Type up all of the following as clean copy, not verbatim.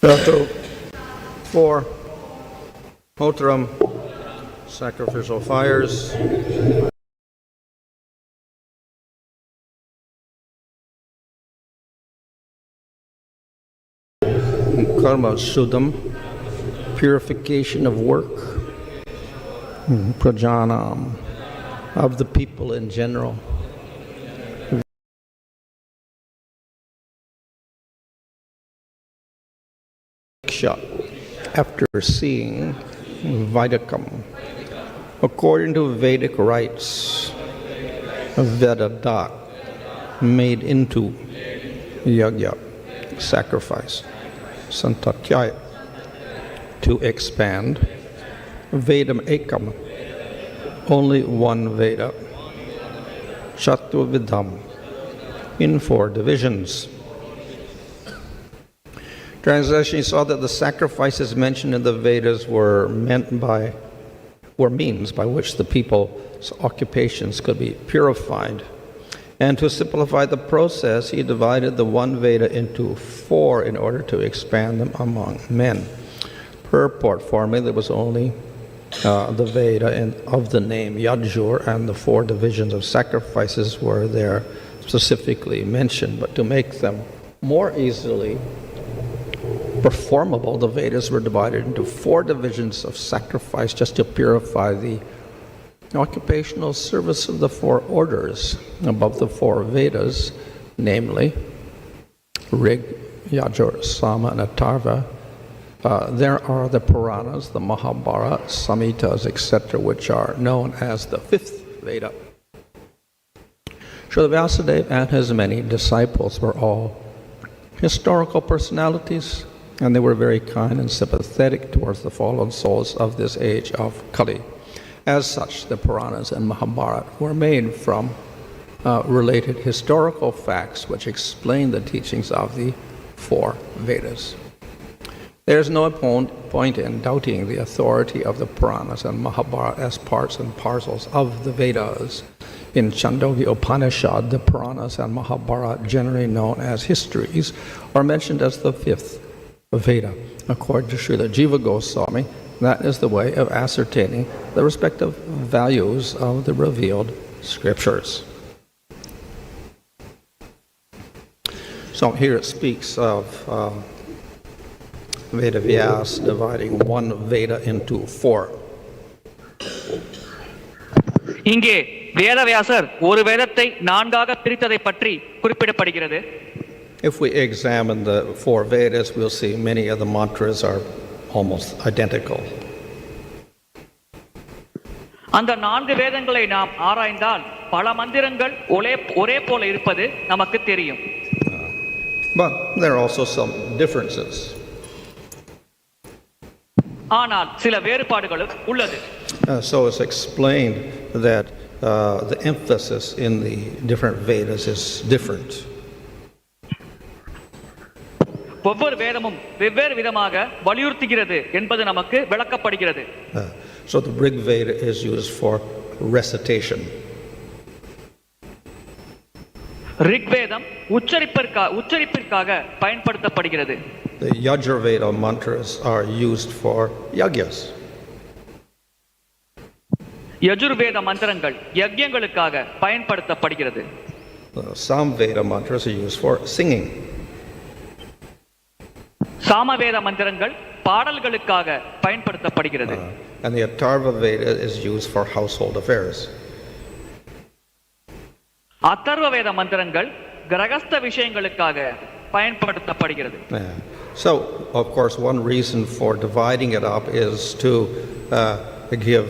Chapter 4, Hotram, sacrificial fires. Karma Shuddham, purification of work. Prajanam, of the people in general. After seeing Vaidakam, according to Vedic rites, Vedadat, made into yajna, sacrifice, santatyaya, to expand, Vedam ekam, only one Veda, Chatvavidham, in 4 divisions. Translation, he saw that the sacrifices mentioned in the Vedas were means by which the people's occupations could be purified. And to simplify the process, he divided the one Veda into 4 in order to expand them among men. Purport, formerly there was only the Veda of the name Yajur, and the 4 divisions of sacrifices were there specifically mentioned. But to make them more easily performable, the Vedas were divided into 4 divisions of sacrifice just to purify the occupational service of the 4 orders above the 4 Vedas, namely Rig, Yajur, Sama, and Atharva. There are the Puranas, the Mahabharata, Samhitas, etc., which are known as the 5th Veda. Srila Vyasadeva and his many disciples were all historical personalities, and they were very kind and sympathetic towards the fallen souls of this age of Kali. As such, the Puranas and Mahabharata were made from related historical facts which explain the teachings of the 4 Vedas. There is no point in doubting the authority of the Puranas and Mahabharata as parts and parcels of the Vedas. In Chandogya Upanishad, the Puranas and Mahabharata, generally known as histories, are mentioned as the 5th Veda. According to Srila Jiva Goswami, that is the way of ascertaining the respective values of the revealed scriptures. So here it speaks of Veda Vyas dividing one Veda into 4. இங்கே வேதவியாசர் ஒரு வேதத்தை 4ஆக பிரித்ததை பற்றி குறிப்பிடப்படுகிறது. If we examine the 4 Vedas, we'll see many of the mantras are almost identical. அந்த 4 வேதங்களை நாம் ஆராய்ந்தால் பல மந்திரங்கள் ஒரே போல இருப்பது நமக்கு தெரியும். But there are also some differences. ஆனால் சில வேறுபாடுகளும் உள்ளது. So it's explained that the emphasis in the different Vedas is different. ஒவ்வொரு வேதமும் வெவ்வேறு விதமாக வலியுறுத்துகிறது என்பது நமக்கு விளக்கப்படுகிறது. So the Rig Veda is used for recitation. ரிக்வேதம் உச்சரிப்பிற்காக பயன்படுத்தப்படுகிறது. The Yajurveda mantras are used for yagyas. Yajurveda மந்திரங்கள் யஜ்ஞங்களுக்காக பயன்படுத்தப்படுகிறது. Some Veda mantras are used for singing. Samaveda மந்திரங்கள் பாடல்களுக்காக பயன்படுத்தப்படுகிறது. And the Atharva Veda is used for household affairs. Atharva வேத மந்திரங்கள் கிரகஸ்த விஷயங்களுக்காக பயன்படுத்தப்படுகிறது. So, of course, one reason for dividing it up is to give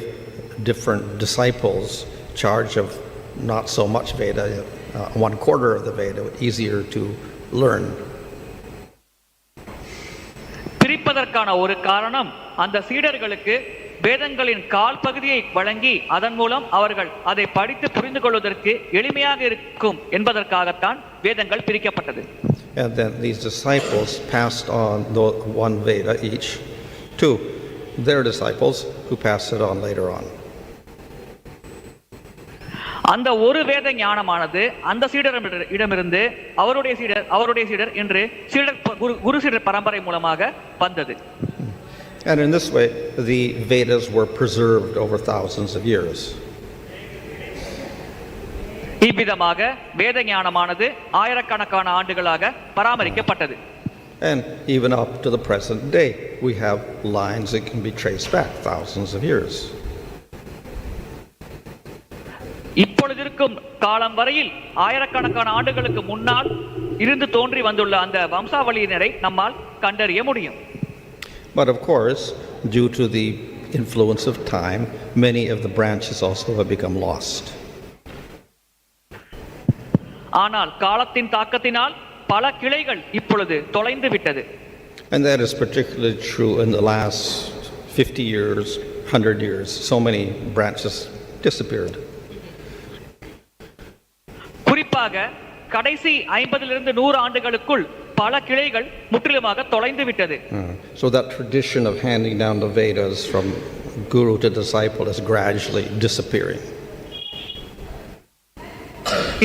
different disciples charge of not so much Veda, 1/4 of the Veda, easier to learn. பிரிப்பதற்கான ஒரு காரணம் அந்த சீடர்களுக்கு வேதங்களின் கால் பகுதியை வழங்கி அதன் மூலம் அவர்கள் அதை படித்து புரிந்து கொள்வதற்கு எளிமையாக இருக்கும் என்பதற்காகத்தான் வேதங்கள் பிரிக்கப்பட்டது. And then these disciples passed on the 1 Veda each to their disciples, who passed it on later on. அந்த ஒரு வேத ஞானமானது அந்த சீடரிடமிருந்து அவருடைய சீடர் என்று குரு சீடர் பரம்பரை மூலமாக வந்தது. And in this way, the Vedas were preserved over thousands of years. இவ்விதமாக வேத ஞானமானது ஆயிரக்கணக்கான ஆண்டுகளாக பராமரிக்கப்பட்டது. And even up to the present day, we have lines that can be traced back thousands of years. இப்பொழுதிருக்கும் காலம் வரையில் ஆயிரக்கணக்கான ஆண்டுகளுக்கு முன்னால் இருந்து தோன்றி வந்துள்ள அந்த வம்சாவளியினரை நம்மால் கண்டறிய முடியும். But of course, due to the influence of time, many of the branches also have become lost. ஆனால் காலத்தின் தாக்கத்தினால் பல கிளைகள் இப்பொழுது தொலைந்து விட்டது. And that is particularly true in the last 50 years, 100 years. So many branches disappeared. குறிப்பாக கடைசி 50 100 ஆண்டுகளுக்குள் பல கிளைகள் முற்றிலுமாக தொலைந்து விட்டது. So that tradition of handing down the Vedas from guru to disciple is gradually disappearing.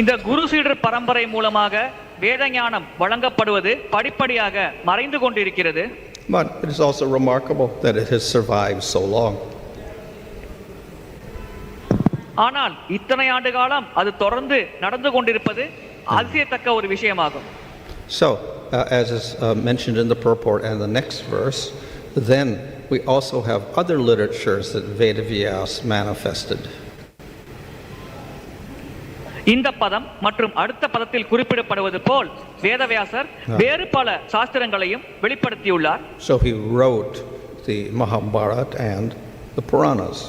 இந்த குரு சீடர் பரம்பரை மூலமாக வேத ஞானம் வழங்கப்படுவது படிப்படியாக மறைந்து கொண்டிருக்கிறது. But it is also remarkable that it has survived so long. ஆனால் இத்தனை ஆண்டு காலம் அது தொடர்ந்து நடந்து கொண்டிருப்பது அதிசயத்தக்க ஒரு விஷயமாகும். So, as is mentioned in the purport and the next verse, then we also have other literatures that Vedavyas manifested. இந்த பதம் மற்றும் அடுத்த பதத்தில் குறிப்பிடப்படுவது போல் வேதவியாசர் வேறு பல சாஸ்திரங்களையும் வெளிப்படுத்தியுள்ளார். So he wrote the Mahabharata and the Puranas.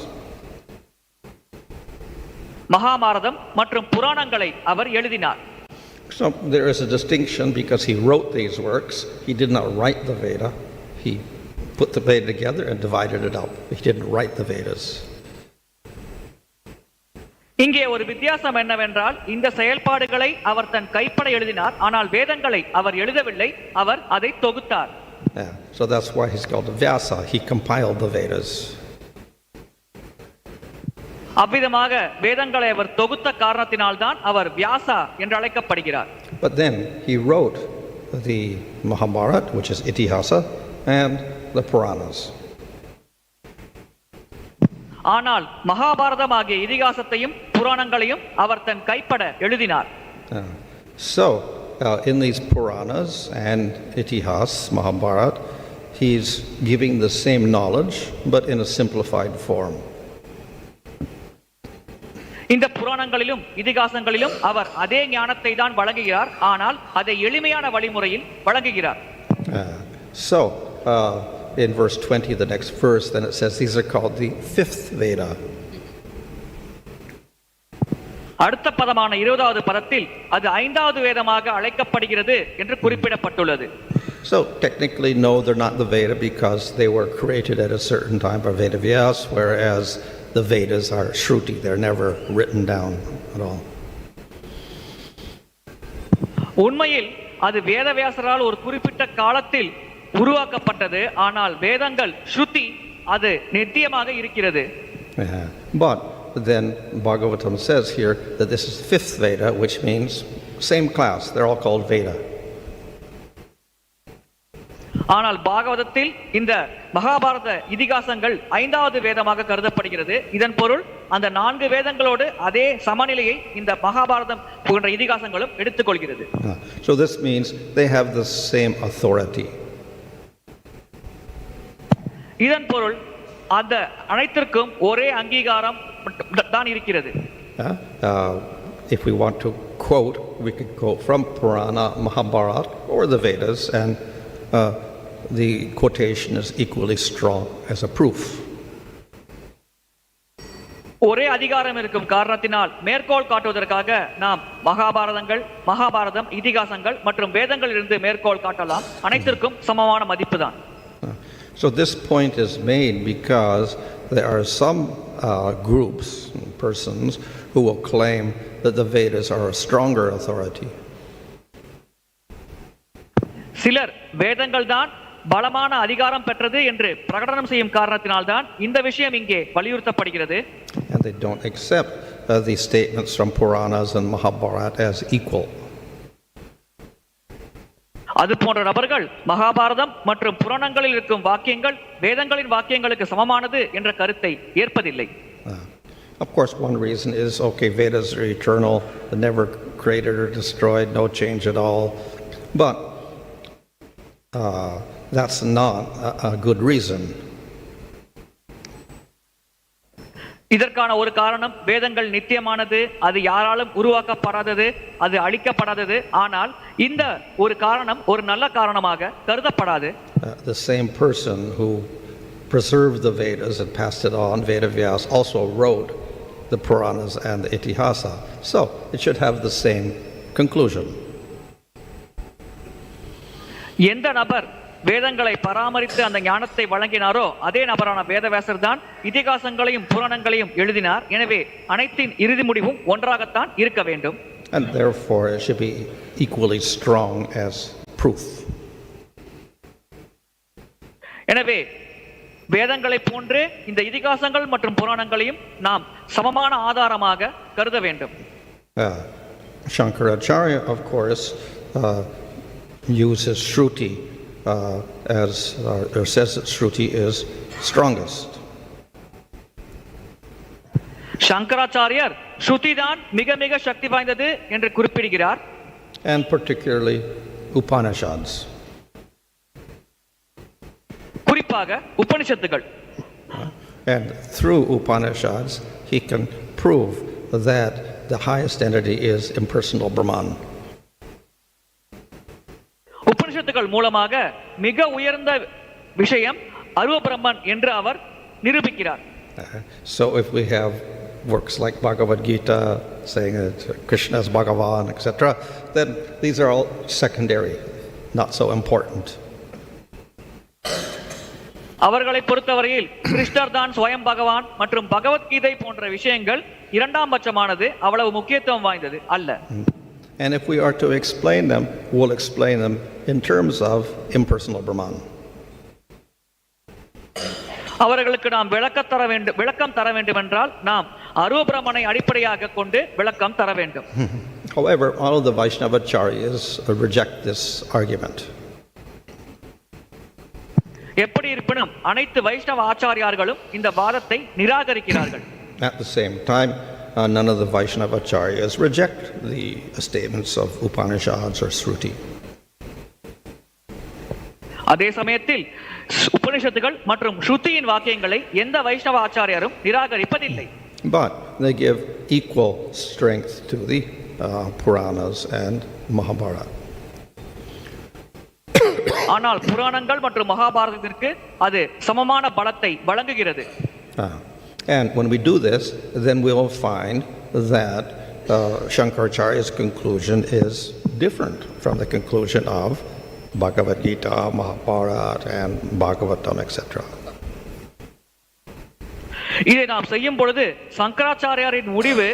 Mahabharatam மற்றும் புராணங்களை அவர் எழுதினார். So there is a distinction because he wrote these works. He did not write the Veda. He put the Veda together and divided it up. He didn't write the Vedas. இங்கே ஒரு வித்தியாசம் என்னவென்றால் இந்த செயல்பாடுகளை அவர் தன் கைப்பட எழுதினார், ஆனால் வேதங்களை அவர் எழுதவில்லை, அவர் அதை தொகுத்தார். So that's why he's called Vyasa. He compiled the Vedas. அவ்விதமாக வேதங்களை அவர் தொகுத்த காரணத்தினால்தான் அவர் வியாசா என்று அழைக்கப்படுகிறார். But then he wrote the Mahabharata, which is Itihasa, and the Puranas. ஆனால் மகாபாரதம் ஆகிய இதிகாசத்தையும் புராணங்களையும் அவர் தன் கைப்பட எழுதினார். So in these Puranas and Itihas, Mahabharata, he's giving the same knowledge but in a simplified form. இந்த புராணங்களிலும் இதிகாசங்களிலும் அவர் அதே ஞானத்தை தான் வழங்குகிறார், ஆனால் அதை எளிமையான வழிமுறையில் வழங்குகிறார். So in verse 20, the next verse, then it says these are called the fifth Veda. அடுத்த பதமான 20வது பதத்தில் அது 5வது வேதமாக அழைக்கப்படுகிறது என்று குறிப்பிடப்பட்டுள்ளது. So technically no, they're not the Veda because they were created at a certain time by Vedavyas, whereas the Vedas are Shruti. They're never written down at all. உண்மையில் அது வேதவியாசரால் ஒரு குறிப்பிட்ட காலத்தில் உருவாக்கப்பட்டது, ஆனால் வேதங்கள் ஸ்ருதி அது நித்தியமாக இருக்கிறது. But then Bhagavatam says here that this is fifth Veda, which means same class. They're all called Veda. ஆனால் பாகவதத்தில் இந்த மகாபாரத இதிகாசங்கள் 5வது வேதமாக கருதப்படுகிறது. இதன் பொருள் அந்த 4 வேதங்களோடு அதே சமநிலையை இந்த மகாபாரதம் போன்ற இதிகாசங்களும் எடுத்துக்கொள்கிறது. So this means they have the same authority. இதன் பொருள் அந்த அனைத்திற்கும் ஒரே அங்கீகாரம் தான் இருக்கிறது. If we want to quote, we could quote from Purana, Mahabharata, or the Vedas, and the quotation is equally strong as a proof. ஒரே அதிகாரம் இருக்கும் காரணத்தினால் மேற்கோள் காட்டுவதற்காக நாம் மகாபாரதம் இதிகாசங்கள் மற்றும் வேதங்களிலிருந்து மேற்கோள் காட்டலாம். அனைத்திற்கும் சமமான மதிப்பு தான். So this point is made because there are some groups, persons, who will claim that the Vedas are a stronger authority. சிலர் வேதங்கள் தான் பலமான அதிகாரம் பெற்றது என்று பிரகடனம் செய்யும் காரணத்தினால்தான் இந்த விஷயம் இங்கே வலியுறுத்தப்படுகிறது. And they don't accept the statements from Puranas and Mahabharata as equal. அது போன்ற நபர்கள் மகாபாரதம் மற்றும் புராணங்களில் இருக்கும் வாக்கியங்கள் வேதங்களின் வாக்கியங்களுக்கு சமமானது என்ற கருத்தை ஏற்பதில்லை. Of course, one reason is, okay, Vedas are eternal, never created or destroyed, no change at all. But that's not a good reason. இதற்கான ஒரு காரணம் வேதங்கள் நித்தியமானது, அது யாராலும் உருவாக்கப்படாதது, அது அழிக்கப்படாதது. ஆனால் இந்த ஒரு காரணம் ஒரு நல்ல காரணமாக கருதப்படாது. The same person who preserved the Vedas and passed it on, Vedavyas, also wrote the Puranas and the Itihasa. So it should have the same conclusion. எந்த நபர் வேதங்களை பராமரித்து அந்த ஞானத்தை வழங்கினாரோ அதே நபரான வேதவியாசர் தான் இதிகாசங்களையும் புராணங்களையும் எழுதினார். எனவே அனைத்தின் இறுதி முடிவும் ஒன்றாகத்தான் இருக்க வேண்டும். And therefore it should be equally strong as proof. எனவே வேதங்களை போன்று இந்த இதிகாசங்கள் மற்றும் புராணங்களையும் நாம் சமமான ஆதாரமாக கருத வேண்டும். Shankaracharya, of course, uses Shruti or says that Shruti is strongest. சங்கராச்சாரியர் ஸ்ருதி தான் மிக மிக சக்தி வாய்ந்தது என்று குறிப்பிடுகிறார். And particularly Upanishads. குறிப்பாக உபனிஷத்துகள். And through Upanishads he can prove that the highest entity is impersonal Brahman. உபனிஷத்துகள் மூலமாக மிக உயர்ந்த விஷயம் அருவ பிரம்மன் என்று அவர் நிரூபிக்கிறார். So if we have works like Bhagavad Gita saying that Krishna is Bhagavan, etc., then these are all secondary, not so important. அவர்களை பொறுத்தவரையில் கிருஷ்ணர் தான் ஸ்வயம் பகவான் மற்றும் பகவத்கீதை போன்ற விஷயங்கள் இரண்டாம் பட்சமானது, அவ்வளவு முக்கியத்துவம் வாய்ந்தது அல்ல. And if we are to explain them, we'll explain them in terms of impersonal Brahman. அவர்களுக்கு நாம் விளக்கம் தர வேண்டும் என்றால் நாம் அருவ பிரம்மனை அடிப்படையாக கொண்டு விளக்கம் தர வேண்டும். However, all of the Vaishnavacharyas reject this argument. எப்படி இருப்பினும் அனைத்து வைஷ்ணவ ஆச்சாரியார்களும் இந்த வாதத்தை நிராகரிக்கிறார்கள். At the same time, none of the Vaishnavacharyas reject the statements of Upanishads or Shruti. அதே சமயத்தில் உபனிஷத்துகள் மற்றும் ஸ்ருதியின் வாக்கியங்களை எந்த வைஷ்ணவ ஆச்சாரியரும் நிராகரிப்பதில்லை. But they give equal strength to the Puranas and Mahabharata. ஆனால் புராணங்கள் மற்றும் மகாபாரதத்திற்கு அது சமமான பலத்தை வழங்குகிறது. And when we do this, then we will find that Shankaracharya's conclusion is different from the conclusion of Bhagavad Gita, Mahabharata, and Bhagavatam, etc. இதை நாம் செய்யும் பொழுது சங்கராச்சாரியாரின் முடிவு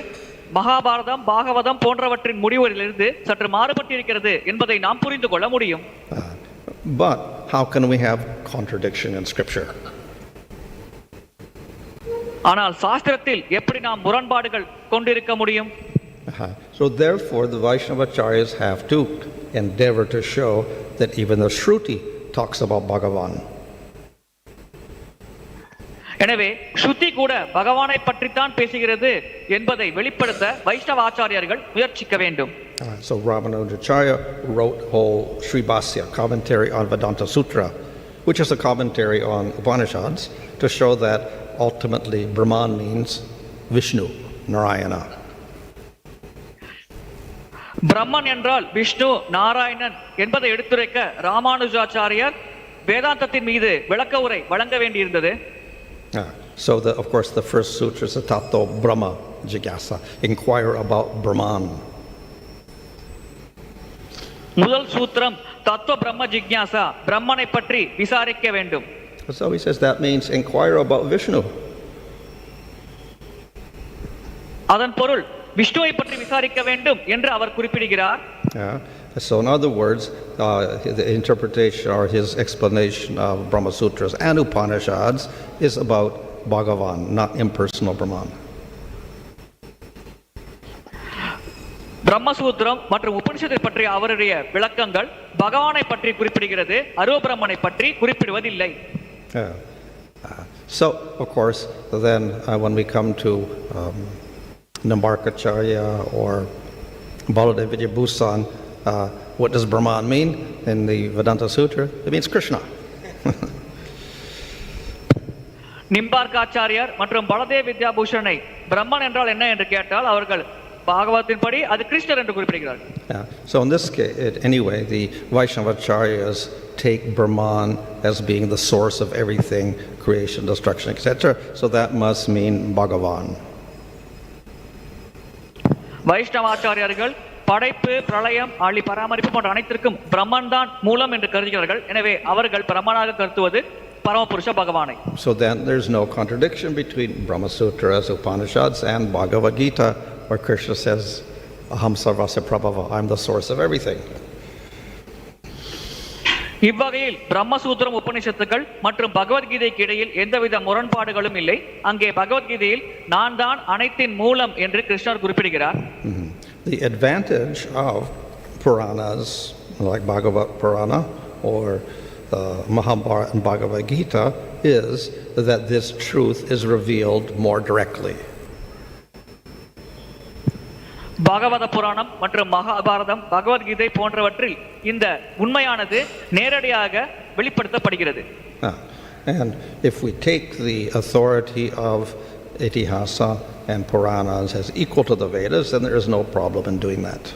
மகாபாரதம், பாகவதம் போன்றவற்றின் முடிவிலிருந்து சற்று மாறுபட்டிருக்கிறது என்பதை நாம் புரிந்து கொள்ள முடியும். But how can we have contradiction in Scripture? ஆனால் சாஸ்திரத்தில் எப்படி நாம் முரண்பாடுகள் கொண்டிருக்க முடியும்? So therefore the Vaishnavacharyas have to endeavor to show that even the Shruti talks about Bhagavan. எனவே ஸ்ருதி கூட பகவானை பற்றித்தான் பேசுகிறது என்பதை வெளிப்படுத்த வைஷ்ணவ ஆச்சாரியர்கள் முயற்சிக்க வேண்டும். So Ramanujacharya wrote whole Sribhasya commentary on Vedanta Sutra, which is a commentary on Upanishads, to show that ultimately Brahman means Vishnu, Narayana. பிரம்மன் என்றால் விஷ்ணு, நாராயணன் என்பதை எடுத்துரைக்க ராமானுஜாச்சாரியர் வேதாந்தத்தின் மீது விளக்க உரை வழங்க வேண்டியிருந்தது. So of course the first sutra is the Tato Brahma Jigyasa, inquire about Brahman. முதல் சூத்திரம் தத்துவ பிரம்ம ஜிக்ஞாசா, பிரம்மனை பற்றி விசாரிக்க வேண்டும். So he says that means inquire about Vishnu. அதன் பொருள் விஷ்ணுவை பற்றி விசாரிக்க வேண்டும் என்று அவர் குறிப்பிடுகிறார். So in other words, the interpretation or his explanation of Brahma Sutras and Upanishads is about Bhagavan, not impersonal Brahman. Brahmasutra மற்றும் உபனிஷத்தை பற்றிய அவருடைய விளக்கங்கள் பகவானை பற்றி குறிப்பிடுகிறது, அரூப பிரம்மனை பற்றி குறிப்பிடுவதில்லை. So, of course, then when we come to Nimbarkacharya or Baladev Vidyabhusan, what does Brahman mean in the Vedanta Sutra? It means Krishna. நிம்பார்க்காச்சாரியார் மற்றும் பலதேவ் வித்யாபூஷனை பிரம்மன் என்றால் என்ன என்று கேட்டால் அவர்கள் பாகவத்தின் படி அது கிருஷ்ணர் என்று குறிப்பிடுகிறார்கள். So in this case, anyway, the Vaishnavacharyas take Brahman as being the source of everything, creation, destruction, etc. So that must mean Bhagavan. வைஷ்ணவாச்சாரியர்கள் படைப்பு, பிரளயம், ஆழி பராமரிப்பு போன்ற அனைத்திற்கும் பிரம்மன் தான் மூலம் என்று கருதுகிறார்கள். எனவே அவர்கள் பிரம்மனாக கருத்துவது பரமபுருஷ பகவானை. So then there's no contradiction between Brahma Sutras, Upanishads and Bhagavad Gita, where Krishna says, Aham sarvasya prabhava, I'm the source of everything. இவ்வகையில் பிரம்மசூத்திரம், உபனிஷத்துக்கள் மற்றும் பகவத்கீதைக்கு இடையில் எந்தவித முரண்பாடுகளும் இல்லை. அங்கே பகவத்கீதையில் நான் தான் அனைத்தின் மூலம் என்று கிருஷ்ணர் குறிப்பிடுகிறார். The advantage of Puranas like Bhagavad Purana or Mahabharata and Bhagavad Gita is that this truth is revealed more directly. பாகவத புராணம் மற்றும் மகாபாரதம், பகவத்கீதை போன்றவற்றில் இந்த உண்மையானது நேரடியாக வெளிப்படுத்தப்படுகிறது. And if we take the authority of Itihasa and Puranas as equal to the Vedas, then there is no problem in doing that.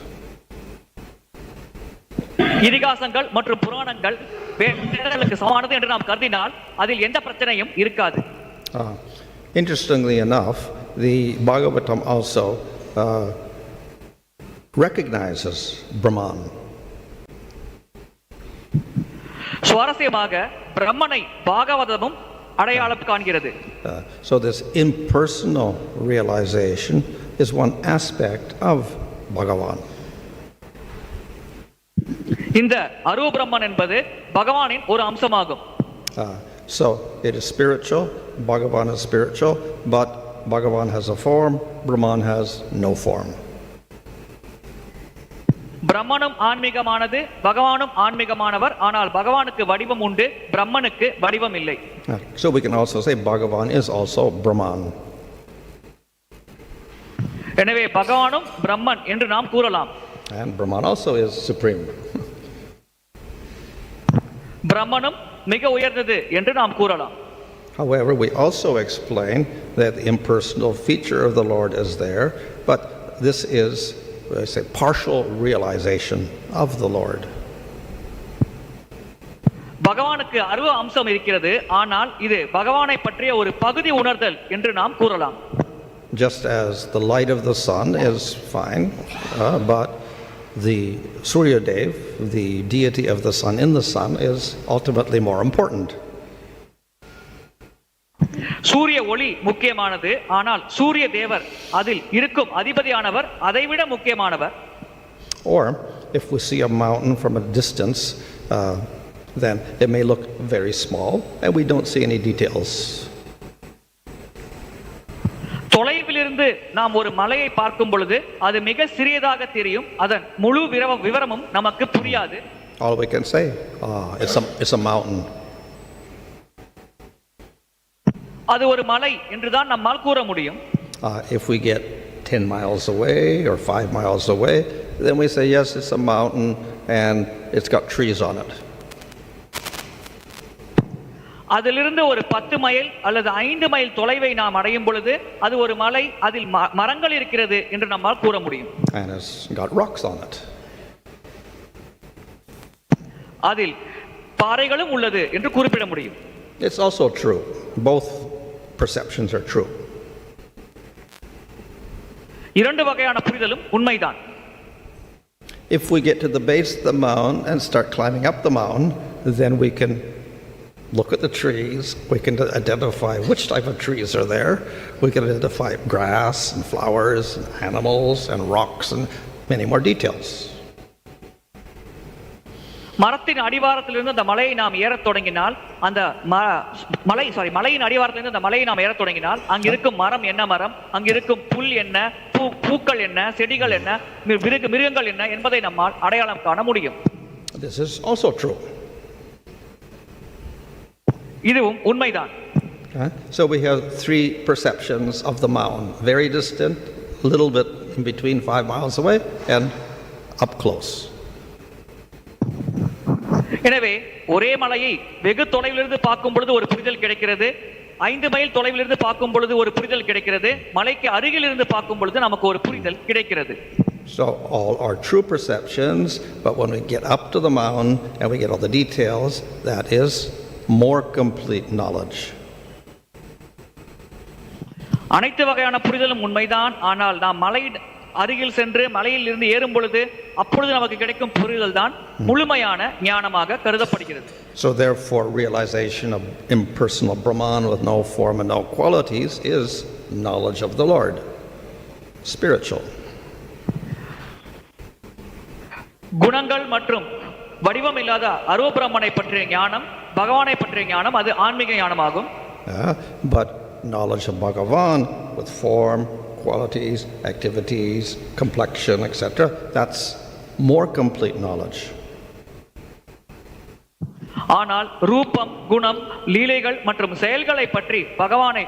இதிகாசங்கள் மற்றும் புராணங்கள் வேதங்களுக்கு சமமானது என்று நாம் கருதினால் அதில் எந்த பிரச்சனையும் இருக்காது. Interestingly enough, the Bhagavatam also recognizes Brahman. சுவாரஸ்யமாக பிரம்மனை பாகவதமும் அடையாளம் காண்கிறது. So this impersonal realization is one aspect of Bhagavan. இந்த அரூப பிரம்மன் என்பது பகவானின் ஒரு அம்சமாகும். So it is spiritual, Bhagavan is spiritual, but Bhagavan has a form, Brahman has no form. பிரம்மனும் ஆன்மீகமானது, பகவானும் ஆன்மீகமானவர். ஆனால் பகவானுக்கு வடிவம் உண்டு, பிரம்மனுக்கு வடிவம் இல்லை. So we can also say Bhagavan is also Brahman. எனவே பகவானும் பிரம்மன் என்று நாம் கூறலாம். And Brahman also is supreme. பிரம்மனும் மிக உயர்ந்தது என்று நாம் கூறலாம். However, we also explain that the impersonal feature of the Lord is there, but this is, I say, partial realization of the Lord. பகவானுக்கு அருவ அம்சம் இருக்கிறது, ஆனால் இது பகவானை பற்றிய ஒரு பகுதி உணர்தல் என்று நாம் கூறலாம். Just as the light of the sun is fine, but the Surya Dev, the deity of the sun in the sun, is ultimately more important. சூரிய ஒளி முக்கியமானது, ஆனால் சூரிய தேவர் அதில் இருக்கும் அதிபதியானவர் அதைவிட முக்கியமானவர். Or if we see a mountain from a distance, then it may look very small and we don't see any details. தொலைவிலிருந்து நாம் ஒரு மலையை பார்க்கும் பொழுது அது மிக சிறியதாக தெரியும், அதன் முழு விவரமும் நமக்கு புரியாது. All we can say, it's a mountain. அது ஒரு மலை என்றுதான் நம்மால் கூற முடியும். If we get 10 miles away or 5 miles away, then we say, yes, it's a mountain and it's got trees on it. அதிலிருந்து ஒரு 10 மைல் அல்லது 5 மைல் தொலைவை நாம் அடையும் பொழுது அது ஒரு மலை, அதில் மரங்கள் இருக்கிறது என்று நம்மால் கூற முடியும். And it's got rocks on it. அதில் பாறைகளும் உள்ளது என்று குறிப்பிட முடியும். It's also true. Both perceptions are true. இரண்டு வகையான புரிதலும் உண்மைதான். If we get to the base of the mountain and start climbing up the mountain, then we can look at the trees, we can identify which type of trees are there, we can identify grass and flowers and animals and rocks and many more details. மரத்தின் அடிவாரத்திலிருந்து அந்த மலையை நாம் ஏறத் தொடங்கினால் அந்த மலையின் அடிவாரத்திலிருந்து அந்த மலையை நாம் ஏறத் தொடங்கினால் அங்க இருக்கும் மரம் என்ன மரம், அங்க இருக்கும் புல் என்ன, பூக்கள் என்ன, செடிகள் என்ன, மிருகங்கள் என்ன என்பதை நம்மால் அடையாளம் காண முடியும். This is also true. இதுவும் உண்மைதான். So we have three perceptions of the mountain: very distant, a little bit in between 5 miles away, and up close. எனவே ஒரே மலையை வெகு தொலைவிலிருந்து பார்க்கும் பொழுது ஒரு புரிதல் கிடைக்கிறது, 5 மைல் தொலைவிலிருந்து பார்க்கும் பொழுது ஒரு புரிதல் கிடைக்கிறது, மலைக்கு அருகில் இருந்து பார்க்கும் பொழுது நமக்கு ஒரு புரிதல் கிடைக்கிறது. So all are true perceptions, but when we get up to the mountain and we get all the details, that is more complete knowledge. அனைத்து வகையான புரிதலும் உண்மைதான். ஆனால் நாம் மலையின் அருகில் சென்று மலையில் இருந்து ஏறும் பொழுது அப்பொழுது நமக்கு கிடைக்கும் புரிதல் தான் முழுமையான ஞானமாக கருதப்படுகிறது. So therefore realization of impersonal Brahman with no form and no qualities is knowledge of the Lord, spiritual. குணங்கள் மற்றும் வடிவம் இல்லாத அரூப பிரம்மனை பற்றிய ஞானம், பகவானை பற்றிய ஞானம், அது ஆன்மீக ஞானமாகும். But knowledge of Bhagavan with form, qualities, activities, complexion, etc., that's more complete knowledge. ஆனால் ரூபம், குணம், லீலைகள் மற்றும் செயல்களை பற்றி பகவானை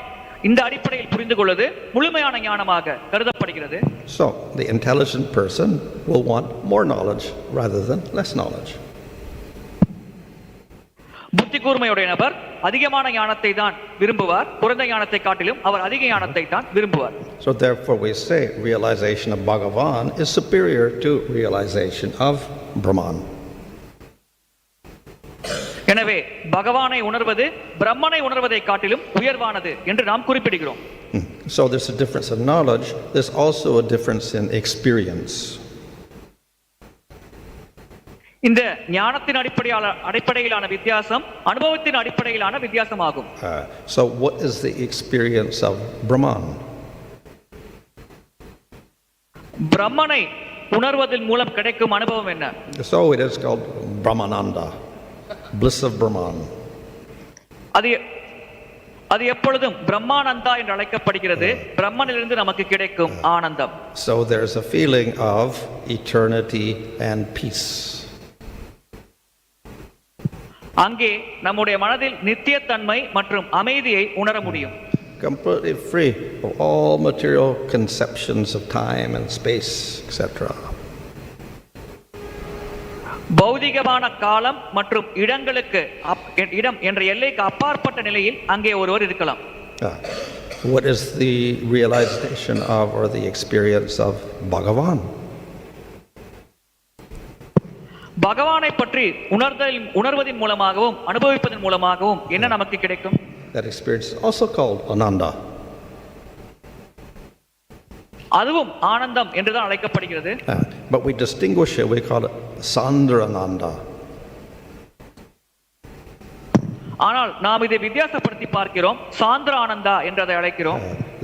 இந்த அடிப்படையில் புரிந்து கொள்வது முழுமையான ஞானமாக கருதப்படுகிறது. So the intelligent person will want more knowledge rather than less knowledge. புத்தி கூர்மையுடைய நபர் அதிகமான ஞானத்தை தான் விரும்புவார், குறைந்த ஞானத்தை காட்டிலும் அவர் அதிக ஞானத்தை தான் விரும்புவார். So therefore we say realization of Bhagavan is superior to realization of Brahman. எனவே பகவானை உணர்வது பிரம்மனை உணர்வதை காட்டிலும் உயர்வானது என்று நாம் குறிப்பிடுகிறோம். So there's a difference in knowledge, there's also a difference in experience. இந்த ஞானத்தின் அடிப்படையிலான வித்தியாசம் அனுபவத்தின் அடிப்படையிலான வித்தியாசமாகும். So what is the experience of Brahman? பிரம்மனை உணர்வதன் மூலம் கிடைக்கும் அனுபவம் என்ன? So it is called Brahmananda, bliss of Brahman. அது எப்பொழுதும் பிரம்மானந்தா என்று அழைக்கப்படுகிறது. பிரம்மனிலிருந்து நமக்கு கிடைக்கும் ஆனந்தம். So there's a feeling of eternity and peace. அங்கே நம்முடைய மனதில் நித்தியத்தன்மை மற்றும் அமைதியை உணர முடியும். Completely free of all material conceptions of time and space, etc. பௌதிகமான காலம் மற்றும் இடம் என்ற எல்லைக்கு அப்பாற்பட்ட நிலையில் அங்கே ஒருவர் இருக்கலாம். What is the realization of or the experience of Bhagavan? பகவானை பற்றி உணர்வதன் மூலமாகவும் அனுபவிப்பதன் மூலமாகவும் என்ன நமக்கு கிடைக்கும்? That experience is also called Ananda. அதுவும் ஆனந்தம் என்றுதான் அழைக்கப்படுகிறது. But we distinguish it, we call it Sandrananda. ஆனால் நாம் இதை வித்தியாசப்படுத்தி பார்க்கிறோம், சாந்திர ஆனந்தா என்று அதை அழைக்கிறோம்.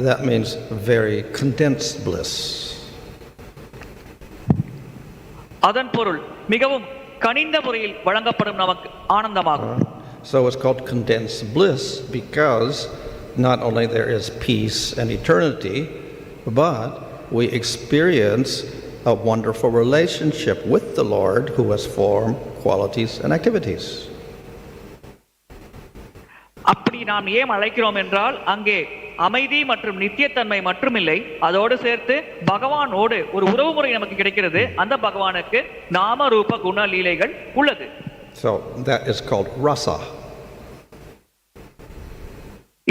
That means very condensed bliss. அதன் பொருள் மிகவும் கனிந்த முறையில் வழங்கப்படும் நமக்கு ஆனந்தமாகும். So it's called condensed bliss because not only there is peace and eternity, but we experience a wonderful relationship with the Lord who has form, qualities and activities. அப்படி நாம் ஏன் அழைக்கிறோம் என்றால் அங்கே அமைதி மற்றும் நித்தியத்தன்மை மட்டுமில்லை, அதோடு சேர்த்து பகவானோடு ஒரு உறவு முறை நமக்கு கிடைக்கிறது. அந்த பகவானுக்கு நாம ரூப குண லீலைகள் உள்ளது. So that is called rasa.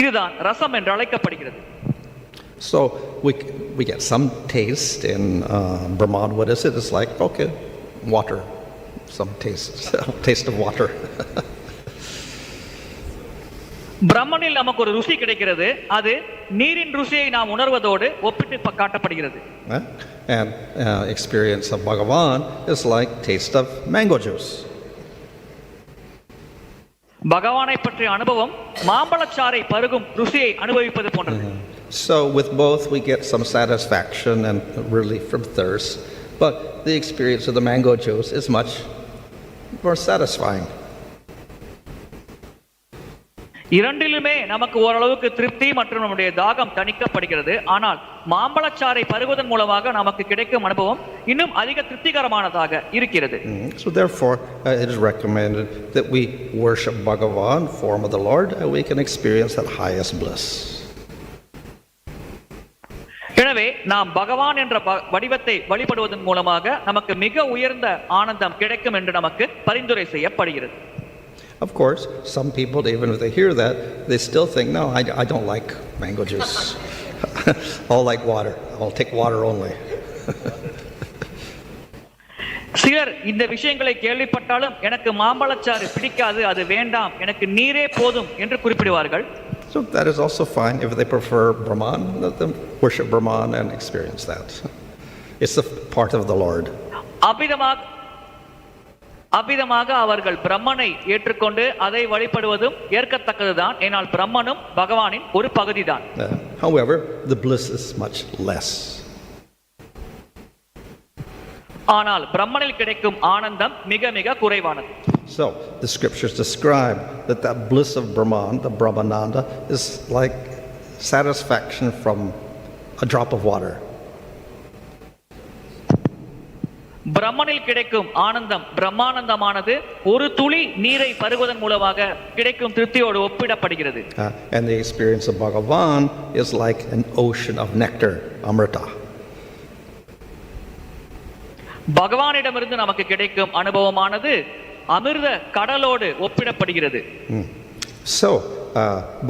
இதுதான் ரசம் என்று அழைக்கப்படுகிறது. So we get some taste in Brahman. What is it? It's like, okay, water, some taste of water. பிரம்மனில் நமக்கு ஒரு ருசி கிடைக்கிறது. அது நீரின் ருசியை நாம் உணர்வதோடு ஒப்பிட்டு காட்டப்படுகிறது. And experience of Bhagavan is like taste of mango juice. பகவானை பற்றிய அனுபவம் மாம்பழச்சாறை பருகும் ருசியை அனுபவிப்பது போன்றது. So with both we get some satisfaction and relief from thirst, but the experience of the mango juice is much more satisfying. இரண்டிலுமே நமக்கு ஓரளவுக்கு திருப்தி மற்றும் நம்முடைய தாகம் தணிக்கப்படுகிறது. ஆனால் மாம்பழச்சாறை பருகுவதன் மூலமாக நமக்கு கிடைக்கும் அனுபவம் இன்னும் அதிக திருப்திகரமானதாக இருக்கிறது. So therefore, it is recommended that we worship Bhagavan, form of the Lord, and we can experience that highest bliss. எனவே நாம் பகவான் என்ற வடிவத்தை வழிபடுவதன் மூலமாக நமக்கு மிக உயர்ந்த ஆனந்தம் கிடைக்கும் என்று நமக்கு பரிந்துரை செய்யப்படுகிறது. Of course, some people, even if they hear that, they still think, no, I don't like mango juice. I'll like water. I'll take water only. சிலர் இந்த விஷயங்களை கேள்விப்பட்டாலும் எனக்கு மாம்பழச்சாறு பிடிக்காது, அது வேண்டாம், எனக்கு நீரே போதும் என்று குறிப்பிடுவார்கள். So that is also fine. If they prefer Brahman, let them worship Brahman and experience that. It's a part of the Lord. அவ்விதமாக அவர்கள் பிரம்மனை ஏற்றுக்கொண்டு அதை வழிபடுவதும் ஏற்கத்தக்கதுதான். ஏனால் பிரம்மனும் பகவானின் ஒரு பகுதிதான். However, the bliss is much less. ஆனால் பிரம்மனில் கிடைக்கும் ஆனந்தம் மிக மிக குறைவானது. So the scriptures describe that bliss of Brahman, the Brahmananda, is like satisfaction from a drop of water. பிரம்மனில் கிடைக்கும் ஆனந்தம் பிரம்மானந்தமானது ஒரு துளி நீரை பருகுவதன் மூலமாக கிடைக்கும் திருப்தியோடு ஒப்பிடப்படுகிறது. And the experience of Bhagavan is like an ocean of nectar, amrita. பகவானிடமிருந்து நமக்கு கிடைக்கும் அனுபவமானது அமிர்த கடலோடு ஒப்பிடப்படுகிறது. So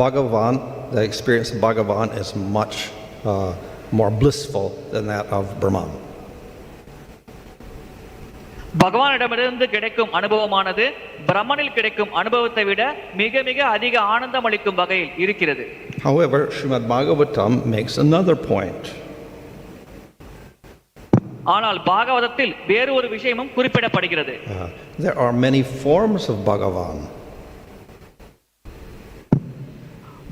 Bhagavan, the experience of Bhagavan is much more blissful than that of Brahman. பகவானிடமிருந்து கிடைக்கும் அனுபவமானது பிரம்மனில் கிடைக்கும் அனுபவத்தை விட மிக மிக அதிக ஆனந்தம் அளிக்கும் வகையில் இருக்கிறது. However, Srimad Bhagavatam makes another point. ஆனால் பாகவதத்தில் வேறு ஒரு விஷயமும் குறிப்பிடப்படுகிறது. There are many forms of Bhagavan.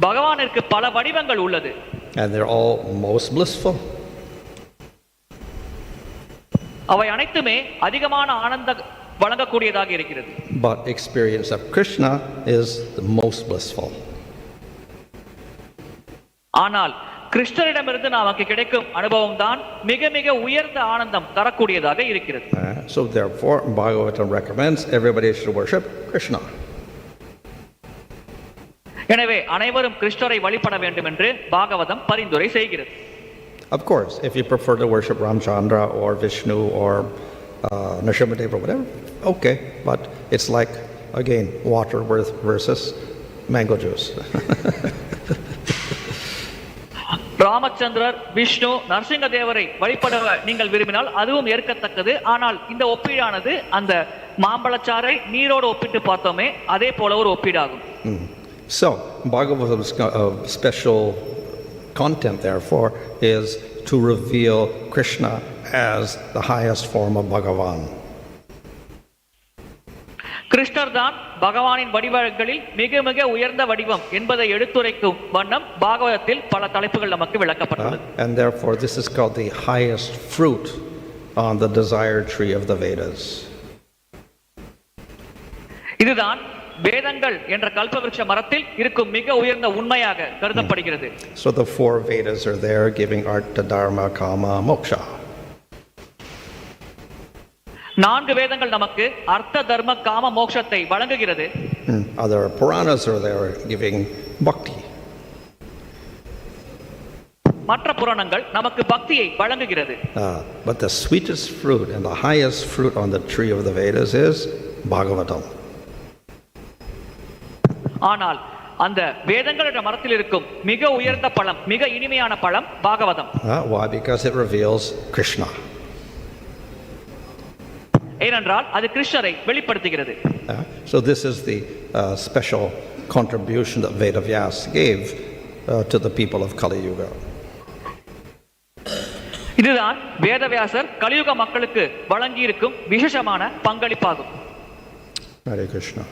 பகவானிற்கு பல வடிவங்கள் உள்ளது. And they're all most blissful. அவை அனைத்துமே அதிகமான ஆனந்த வழங்கக்கூடியதாக இருக்கிறது. But experience of Krishna is the most blissful. ஆனால் கிருஷ்ணரிடமிருந்து நமக்கு கிடைக்கும் அனுபவம் தான் மிக மிக உயர்ந்த ஆனந்தம் தரக்கூடியதாக இருக்கிறது. So therefore, Bhagavatam recommends everybody should worship Krishna. எனவே அனைவரும் கிருஷ்ணரை வழிபட வேண்டும் என்று பாகவதம் பரிந்துரை செய்கிறது. Of course, if you prefer to worship Ramchandra or Vishnu or Nrsimhadev or whatever, okay, but it's like, again, water versus mango juice. ராமச்சந்திரர், Vishnu, நரசிங்கதேவரை வழிபட நீங்கள் விரும்பினால் அதுவும் ஏற்கத்தக்கது. ஆனால் இந்த ஒப்பீடானது அந்த மாம்பழச்சாறை நீரோடு ஒப்பிட்டு பார்த்தோமே அதே போல ஒரு ஒப்பீடாகும். So Bhagavatam's special content, therefore, is to reveal Krishna as the highest form of Bhagavan. கிருஷ்ணர் தான் பகவானின் வடிவங்களில் மிக மிக உயர்ந்த வடிவம் என்பதை எடுத்துரைக்கும் வண்ணம் பாகவதத்தில் பல தலைப்புகள் நமக்கு விளக்கப்பட்டுள்ளது. And therefore this is called the highest fruit on the desire tree of the Vedas. இதுதான் வேதங்கள் என்ற கல்பவருஷ மரத்தில் இருக்கும் மிக உயர்ந்த உண்மையாக கருதப்படுகிறது. So the four Vedas are there giving artha, dharma, kama, moksha. நான்கு வேதங்கள் நமக்கு அர்த்த, தர்ம, காம, மோட்சத்தை வழங்குகிறது. Other Puranas are there giving bhakti. மற்ற புராணங்கள் நமக்கு பக்தியை வழங்குகிறது. But the sweetest fruit and the highest fruit on the tree of the Vedas is Bhagavatam. ஆனால் அந்த வேதங்கள் என்ற மரத்தில் இருக்கும் மிக உயர்ந்த பழம், மிக இனிமையான பழம் Bhagavatam. Why? Because it reveals Krishna. ஏனென்றால் அது கிருஷ்ணரை வெளிப்படுத்துகிறது. So this is the special contribution that Vedavyas gave to the people of Kali Yuga. இதுதான் வேதவியாசர் கலியுக மக்களுக்கு வழங்கி இருக்கும் விசேஷமான பங்களிப்பாகும். Hare Krishna.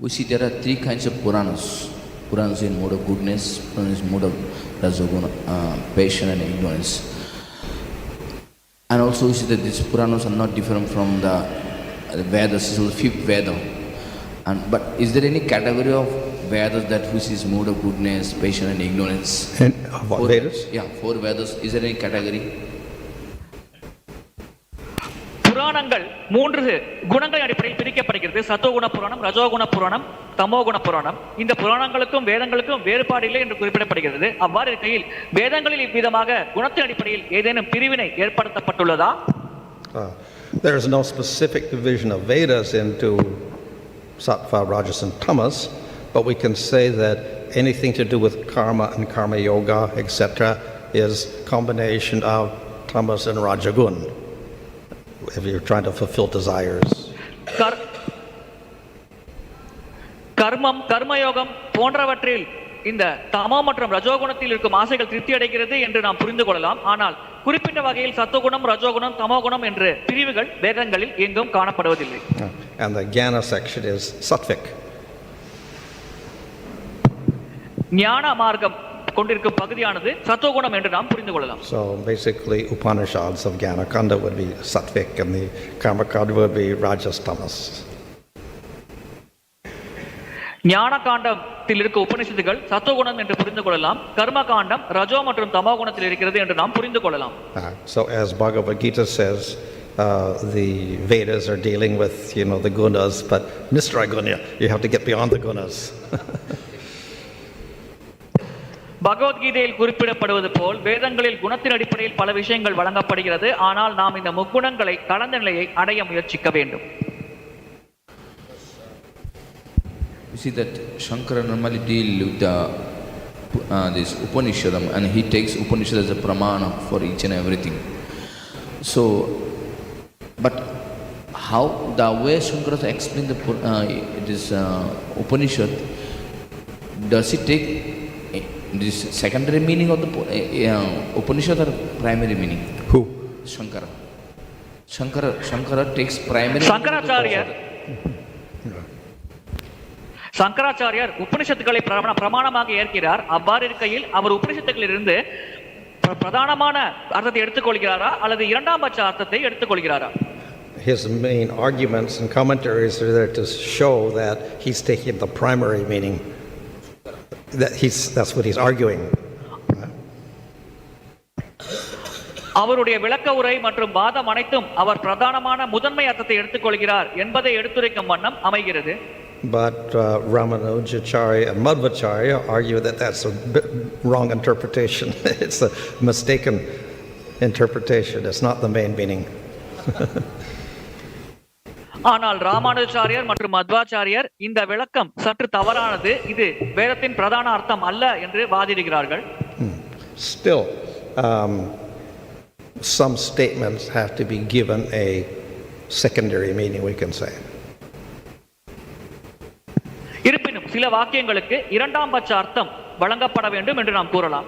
We see there are three kinds of Puranas. Puranas in mode of goodness, Puranas in mode of rajoguna, passion and ignorance. And also we see that these Puranas are not different from the Vedas. This is the fifth Veda. But is there any category of Vedas that which is mode of goodness, passion and ignorance? And what Vedas? Yeah, 4 Vedas. Is there any category? புராணங்கள் 3 குணங்கள் அடிப்படையில் பிரிக்கப்படுகிறது. சத்தோகுண புராணம், ரஜோகுண புராணம், தமோகுண புராணம். இந்த புராணங்களுக்கும் வேதங்களுக்கும் வேறுபாடு இல்லை என்று குறிப்பிடப்படுகிறது. அவ்வாறு இருக்கையில் வேதங்களில் இவ்விதமாக குணத்தின் அடிப்படையில் ஏதேனும் பிரிவினை ஏற்படுத்தப்பட்டுள்ளதா? There is no specific division of Vedas into Sattva, Rajas and Tamas, but we can say that anything to do with karma and karma yoga, etc., is combination of tamas and rajagun, if you're trying to fulfill desires. கர்மம், கர்மயோகம் போன்றவற்றில் இந்த தமோ மற்றும் ரஜோகுணத்தில் இருக்கும் ஆசைகள் திருப்தி அடைகிறது என்று நாம் புரிந்து கொள்ளலாம். ஆனால் குறிப்பிட்ட வகையில் சத்துவகுணம், ரஜோகுணம், தமோகுணம் என்ற பிரிவுகள் வேதங்களில் எங்கும் காணப்படுவதில்லை. And the Jnana section is sattvic. ஞான மார்க்கம் கொண்டிருக்கும் பகுதியானது சத்துவகுணம் என்று நாம் புரிந்து கொள்ளலாம். So basically Upanishads of Jnana Kanda would be sattvic and the Karma Kanda would be Rajas Tamas. ஞான காண்டத்தில் இருக்க உபனிஷத்துகள் சத்துவகுணம் என்று புரிந்து கொள்ளலாம். கர்ம காண்டம் ரஜோ மற்றும் தமோ குணத்தில் இருக்கிறது என்று நாம் புரிந்து கொள்ளலாம். So as Bhagavad Gita says, the Vedas are dealing with, the gunas, but Nisraguna, you have to get beyond the gunas. பகவத்கீதையில் குறிப்பிடப்படுவது போல் வேதங்களில் குணத்தின் அடிப்படையில் பல விஷயங்கள் வழங்கப்படுகிறது. ஆனால் நாம் இந்த முக்குணங்களை கலந்த நிலையை அடைய முயற்சிக்க வேண்டும். You see that Shankara normally deal with this Upanishadam, and he takes Upanishad as a pramana for each and everything. So, but how the way Shankara explain this Upanishad, does he take this secondary meaning of the Upanishad or primary meaning? Who? Shankara. Shankara takes primary. சங்கராச்சாரியார் உபனிஷத்துக்களை பிரமாணமாக ஏற்கிறார். அவ்வாறு இருக்கையில் அவர் உபனிஷத்துக்களிலிருந்து பிரதானமான அர்த்தத்தை எடுத்துக்கொள்கிறாரா அல்லது இரண்டாம் பட்ச அர்த்தத்தை எடுத்துக்கொள்கிறாரா? His main arguments and commentaries are there to show that he's taking the primary meaning. That's what he's arguing. அவருடைய விளக்க உரை மற்றும் வாதம் அனைத்தும் அவர் பிரதானமான முதன்மை அர்த்தத்தை எடுத்துக்கொள்கிறார் என்பதை எடுத்துரைக்கும் வண்ணம் அமைகிறது. But Ramanujacharya and Madhvacharya argue that that's a wrong interpretation. It's a mistaken interpretation. It's not the main meaning. ஆனால் ராமானுஜாச்சாரியர் மற்றும் மத்வாச்சாரியர் இந்த விளக்கம் சற்று தவறானது, இது வேதத்தின் பிரதான அர்த்தம் அல்ல என்று வாதிடுகிறார்கள். Still, some statements have to be given a secondary meaning, we can say. இருப்பினும் சில வாக்கியங்களுக்கு இரண்டாம் பட்ச அர்த்தம் வழங்கப்பட வேண்டும் என்று நாம் கூறலாம்.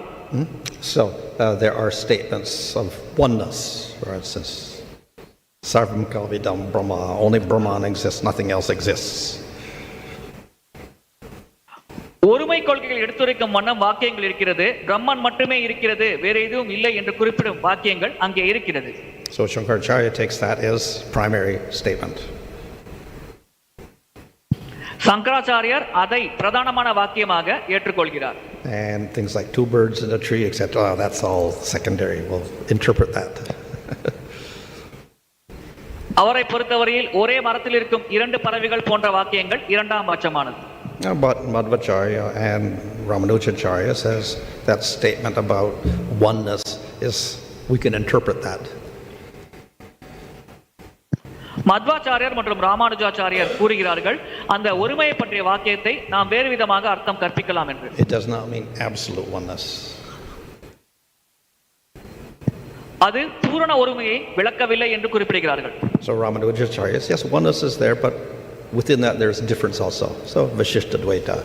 So there are statements of oneness, for instance, Sarvam Kalvidam Brahma, only Brahman exists, nothing else exists. ஒருமை கொள்கைகள் எடுத்துரைக்கும் வண்ணம் வாக்கியங்கள் இருக்கிறது. பிரம்மன் மட்டுமே இருக்கிறது, வேற எதுவும் இல்லை என்று குறிப்பிடும் வாக்கியங்கள் அங்கே இருக்கிறது. So Shankaracharya takes that as primary statement. சங்கராச்சாரியார் அதை பிரதானமான வாக்கியமாக ஏற்றுக்கொள்கிறார். And things like two birds in a tree, etc., that's all secondary. We'll interpret that. அவரை பொறுத்தவரையில் ஒரே மரத்தில் இருக்கும் இரண்டு பறவைகள் போன்ற வாக்கியங்கள் இரண்டாம் பட்சமானது. But Madhvacharya and Ramanujacharya says that statement about oneness is, we can interpret that. Madhvacharya மற்றும் ராமானுஜாச்சாரியர் கூறுகிறார்கள் அந்த ஒருமையை பற்றிய வாக்கியத்தை நாம் வேறு விதமாக அர்த்தம் கற்பிக்கலாம் என்று. It does not mean absolute oneness. அது பூரண ஒருமையை விளக்கவில்லை என்று குறிப்பிடுகிறார்கள். So Ramanujacharya says, yes, oneness is there, but within that there's difference also. So Vishishtadvaita.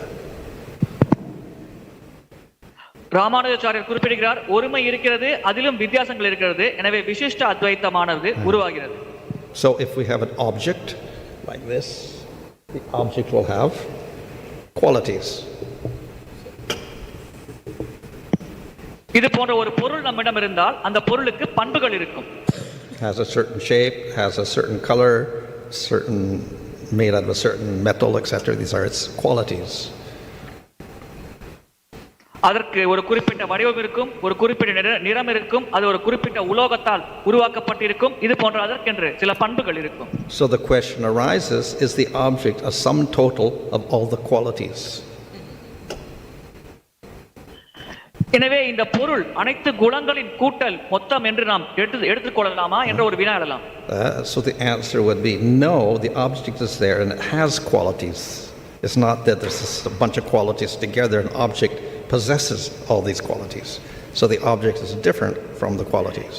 Ramanujacharya குறிப்பிடுகிறார் ஒருமை இருக்கிறது, அதிலும் வித்தியாசங்கள் இருக்கிறது, எனவே விசிஷ்ட அத்வைத்தமானது உருவாகிறது. So if we have an object like this, the object will have qualities. இது போன்ற ஒரு பொருள் நம்மிடம் இருந்தால் அந்த பொருளுக்கு பண்புகள் இருக்கும். Has a certain shape, has a certain color, certain made out of a certain metal, etc. These are its qualities. அதற்கு ஒரு குறிப்பிட்ட வடிவம் இருக்கும், ஒரு குறிப்பிட்ட நிறம் இருக்கும், அது ஒரு குறிப்பிட்ட உலோகத்தால் உருவாக்கப்பட்டிருக்கும். இது போன்ற அதற்கென்று சில பண்புகள் இருக்கும். So the question arises, is the object a sum total of all the qualities? எனவே இந்த பொருள் அனைத்து குணங்களின் கூட்டல் மொத்தம் என்று நாம் எடுத்துக்கொள்ளலாமா என்ற ஒரு வினா எழலாம். So the answer would be no, the object is there and it has qualities. It's not that there's just a bunch of qualities together, an object possesses all these qualities. So the object is different from the qualities.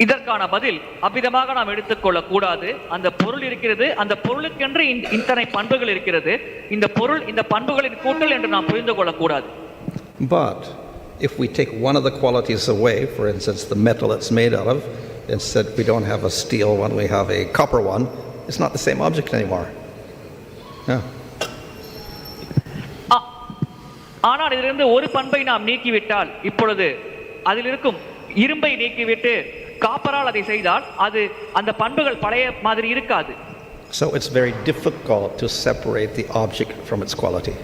இதற்கான பதில் அபிதமாக நாம் எடுத்துக்கொள்ள கூடாது. அந்த பொருள் இருக்கிறது, அந்த பொருளுக்கென்று இத்தனை பண்புகள் இருக்கிறது, இந்த பொருள் இந்த பண்புகளின் கூட்டல் என்று நாம் புரிந்து கொள்ள கூடாது. But if we take one of the qualities away, for instance the metal it's made out of, instead we don't have a steel one, we have a copper one, it's not the same object anymore. Yeah. ஆனால் இதிலிருந்து ஒரு பண்பை நாம் நீக்கிவிட்டால், இப்பொழுது அதில் இருக்கும் இரும்பை நீக்கிவிட்டு காப்பரால் அதை செய்தால் அது அந்த பண்புகள் பழைய மாதிரி இருக்காது. So it's very difficult to separate the object from its quality.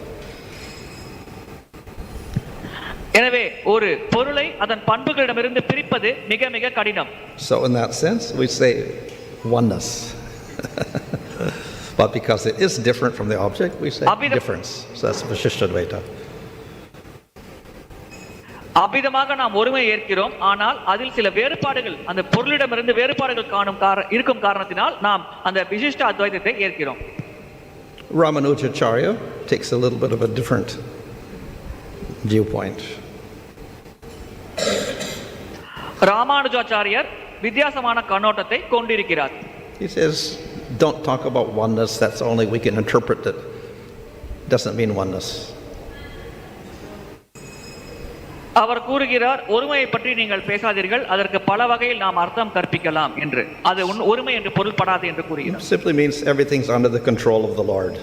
எனவே ஒரு பொருளை அதன் பண்புகளிடமிருந்து பிரிப்பது மிக மிக கடினம். So in that sense we say oneness. But because it is different from the object, we say difference. So that's Vishishtadvaita. அபிதமாக நாம் ஒருமை ஏற்கிறோம், ஆனால் அதில் சில வேறுபாடுகள் அந்த பொருளிடமிருந்து வேறுபாடுகள் இருக்கும் காரணத்தினால் நாம் அந்த விசிஷ்ட அத்வைதத்தை ஏற்கிறோம். Ramanujacharya takes a little bit of a different viewpoint. Ramanujacharya வித்தியாசமான கண்ணோட்டத்தை கொண்டிருக்கிறார். He says, don't talk about oneness, that's only we can interpret it. Doesn't mean oneness. அவர் கூறுகிறார், ஒருமையை பற்றி நீங்கள் பேசாதீர்கள், அதற்கு பல வகையில் நாம் அர்த்தம் கற்பிக்கலாம் என்று. அது ஒருமை என்று பொருள்படாது என்று கூறுகிறார். Simply means everything's under the control of the Lord.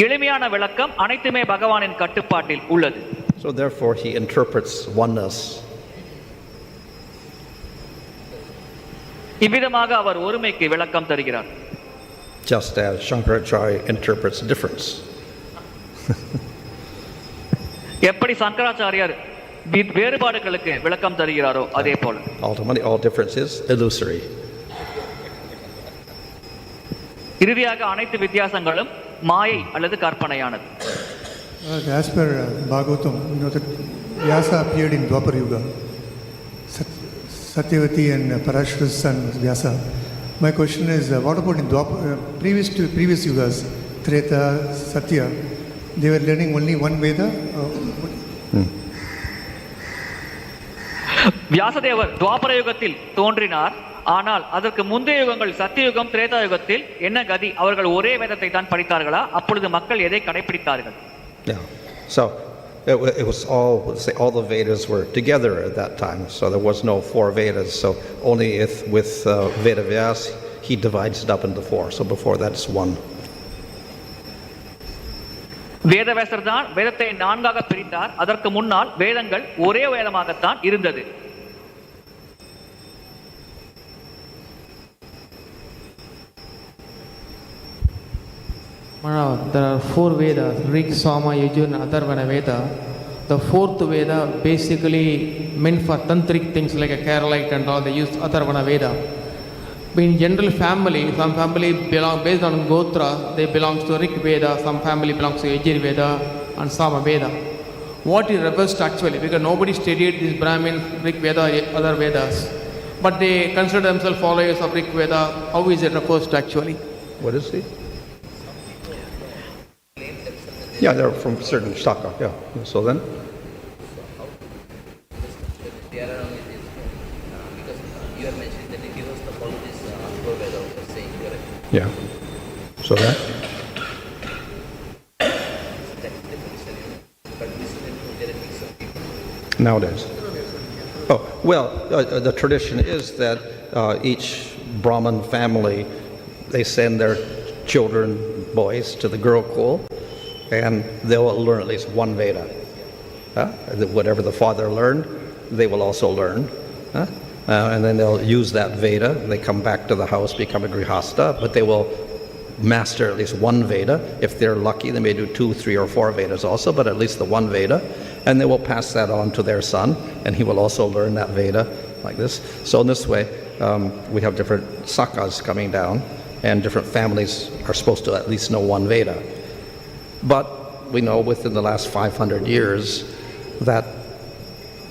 எளிமையான விளக்கம், அனைத்துமே பகவானின் கட்டுப்பாட்டில் உள்ளது. So therefore he interprets oneness. இவ்விதமாக அவர் ஒருமைக்கு விளக்கம் தருகிறார். Just as Shankaracharya interprets difference. எப்படி சங்கராச்சாரியார் வேறுபாடுகளுக்கு விளக்கம் தருகிறாரோ அதே போல. Ultimately all difference is illusory. இறுதியாக அனைத்து வித்தியாசங்களும் மாயை அல்லது கற்பனையானது. As per Bhagavatam, that Vyasa appeared in Dwapar Yuga. Satyavati and Parashur's son Vyasa. My question is, what about in Dwapar, previous yugas, Treta, Satya? They were learning only one Veda? வியாசதேவர் துவாபர யுகத்தில் தோன்றினார், ஆனால் அதற்கு முந்தைய யுகங்கள் சத்தியுகம் திரேதா யுகத்தில் என்ன கதி? அவர்கள் ஒரே வேதத்தை தான் படித்தார்களா? அப்பொழுது மக்கள் எதை கடைபிடித்தார்கள்? Yeah. So it was all the Vedas were together at that time. So there was no four Vedas. So only with Veda Vyas he divides it up into four. So before that it's one. வேதவேசர் தான் வேதத்தை நான்காக பிரித்தார். அதற்கு முன்னால் வேதங்கள் ஒரே வேதமாகத்தான் இருந்தது. There are four Vedas, Rig, Sama, Yajur and Atharvana Veda. The fourth Veda basically meant for tantric things like a Keralite and all, they use Atharvana Veda. In general family, some family belong based on Gotra, they belong to Rig Veda, some family belongs to Yajur Veda and Sama Veda. What is reversed actually, because nobody studied these Brahmins, Rig Veda or other Vedas, but they consider themselves followers of Rig Veda. How is it reversed actually? What is he? Yeah, they're from certain Shaka, yeah. So then? They are only this, because you are mentioning that it gives us the apologies for Veda, saying correct. Yeah. So then? But this is there a mix of people. Nowadays. Oh, well, the tradition is that each Brahmin family, they send their children, boys, to the Gurukul, and they will learn at least one Veda. Whatever the father learned, they will also learn. And then they'll use that Veda. They come back to the house, become a Grihasta, but they will master at least one Veda. If they're lucky, they may do 2, 3, or 4 Vedas also, but at least the one Veda. And they will pass that on to their son, and he will also learn that Veda like this. So in this way, we have different sakas coming down, and different families are supposed to at least know one Veda. But we know within the last 500 years that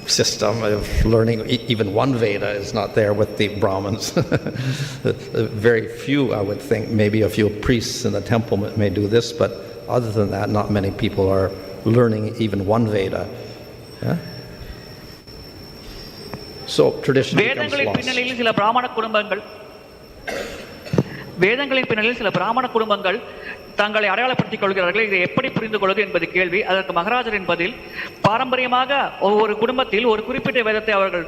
system of learning even one Veda is not there with the Brahmins. Very few, I would think, maybe a few priests in the temple may do this, but other than that, not many people are learning even one Veda. Yeah? So tradition becomes lost. வேதங்களின் பின்னணியில் சில பிராமண குடும்பங்கள் தங்களை அடையாளப்படுத்திக் கொள்கிறார்கள். இதை எப்படி புரிந்து கொள்வது என்பது கேள்வி. அதற்கு மகாராஜரின் பதில், பாரம்பரியமாக ஒவ்வொரு குடும்பத்தில் ஒரு குறிப்பிட்ட வேதத்தை அவர்கள்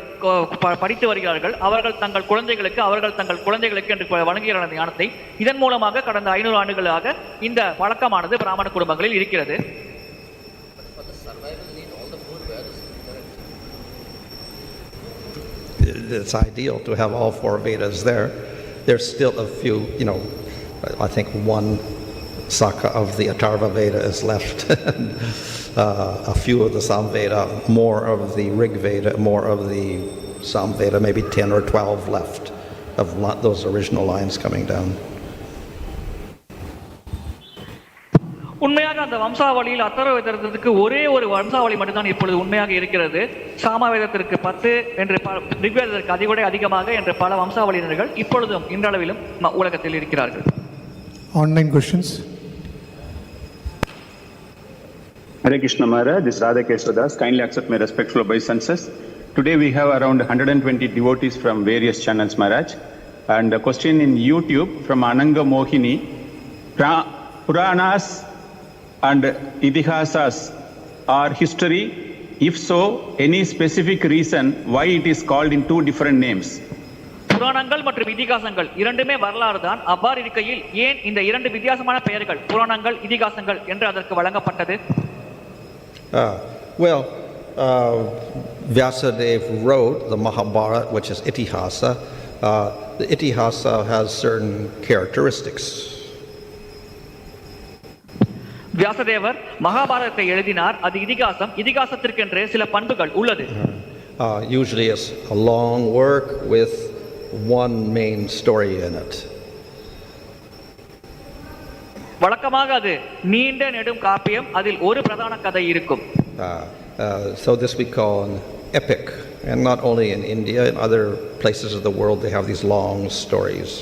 படித்து வருகிறார்கள். அவர்கள் தங்கள் குழந்தைகளுக்கு என்று வழங்குகிற ஞானத்தை இதன் மூலமாக கடந்த 500 ஆண்டுகளாக இந்த பழக்கமானது பிராமண குடும்பங்களில் இருக்கிறது. It's ideal to have all 4 Vedas there. There's still a few, I think one Saka of the Atharva Veda is left. A few of the Samveda, more of the Rig Veda, more of the Samveda, maybe 10 or 12 left of those original lines coming down. உண்மையாக அந்த வம்சாவளியில் அத்தர்வ வேதத்திற்கு ஒரே ஒரு வம்சாவளி மட்டும்தான் இப்பொழுது உண்மையாக இருக்கிறது. சாமவேதத்திற்கு 10 என்று, ரிக்வேதத்திற்கு அதிகோட அதிகமாக என்று பல வம்சாவளியினர்கள் இப்பொழுதும் இன்றளவிலும் உலகத்தில் இருக்கிறார்கள். Online questions. Hare Krishna Maharaj, this is Radha Kesadas. Kindly accept my respectful obeisances. Today we have around 120 devotees from various channels, Maharaj. And a question in YouTube from Ananga Mohini. Puranas and Idihasas are history? If so, any specific reason why it is called in 2 different names? புராணங்கள் மற்றும் இதிகாசங்கள் இரண்டுமே வரலாறு தான். அவ்வாறு இருக்கையில் ஏன் இந்த 2 வித்தியாசமான பெயர்கள் புராணங்கள், இதிகாசங்கள் என்று அதற்கு வழங்கப்பட்டது? Vyasadeva wrote the Mahabharata, which is Itihasa. The Itihasa has certain characteristics. வியாசதேவர் மகாபாரதத்தை எழுதினார். அது இதிகாசம். இதிகாசத்திற்கென்று சில பண்புகள் உள்ளது. Usually it's a long work with one main story in it. வழக்கமாக அது நீண்ட நெடும் காப்பியம், அதில் ஒரு பிரதான கதை இருக்கும். So this we call an epic, and not only in India, in other places of the world they have these long stories.